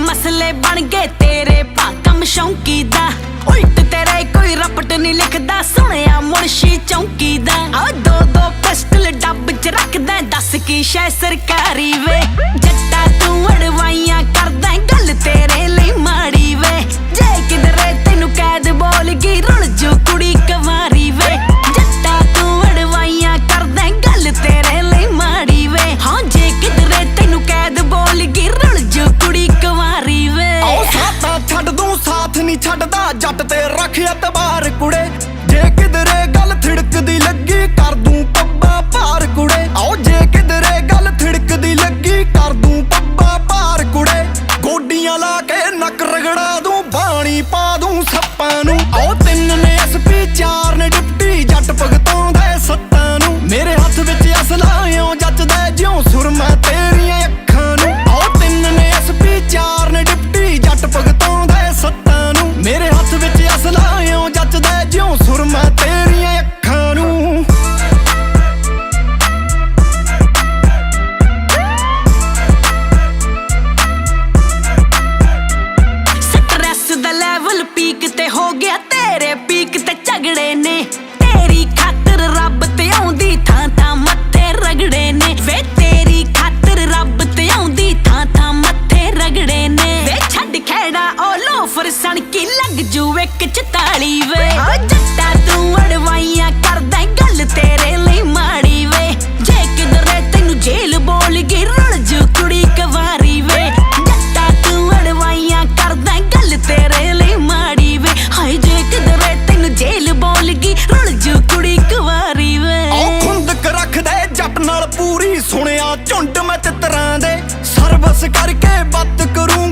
मसले बन गए तेरे भाकम शौकी दा। उल्ट तेरे कोई रपट नहीं लिखदा, सुनिया मुंशी चौकी दा। दो दो पिस्टल डब च रखदा, दस की शै सरकारी वे। जट्टा तू अड़वाइयां करदा, गल तेरे लिए माड़ी वे। जे किधरे तेनू कैद बोल गई, रुल जू कुड़ी कवारी वे। जट्टा तू अड़वाइयां करदा, गल तेरे लिए माड़ी वे। हाँ जे किधरे तेनू कैद बोल गई, रुल जू कुड़ी कवारी वे। साता छड्ड दूं साथ नहीं छड्डदा, जट ते रख एतबार कुड़े। जे किधरे गल थिड़कदी लगी, कर दूं पब्बा पार कुड़े। आओ जे किधरे गल थिड़कदी लगी, कर दूं पब्बा पार कुड़े। गोडियां ला के नक रगड़ा दूं, पानी पा दूं सप्पां नूं। आओ 3 ने SP 4 ने डिप्टी, जट भगताउंदा 7 नूं। मेरे हत्थ विच असला इउं जचदा, जिउं सुरमा तेरियां अखां नूं। आओ 3 ने SP 4 ने डिप्टी, जट भगताउंदा 7 नूं। मेरे हत्थ विच असला इउं जचदा, जिउं सुरमा तेरियां अखां नूं। स्ट्रेस दा लेवल पीक ते हो गया, तेरे पीक ते झगड़े ने। तेरी खातर रब ते आउंदी, थां थां मत्थे रगड़े ने। वे तेरी खातर रब ते आउंदी, थां थां मत्थे रगड़े ने। वे छड्ड खेड़ा ओ लोफर सन की, लग जू इक 44 वे। जट्टा तू अड़वाइयां करदा, गल तेरे लिए माड़ी वे। जे किधरे तेनू जेल बोल गई, रुल जू कुड़ी कवारी वे। जट्टा तू अड़वाइयां करदा, गल तेरे लिए माड़ी वे। हाय जे किधरे तेनू जेल बोल गई, रुल जू कुड़ी कवारी वे। खुंदक रखदे जट नाल पूरी, सुनिया झुंड मैं चित्रां दे। सर्वस करके बत करूं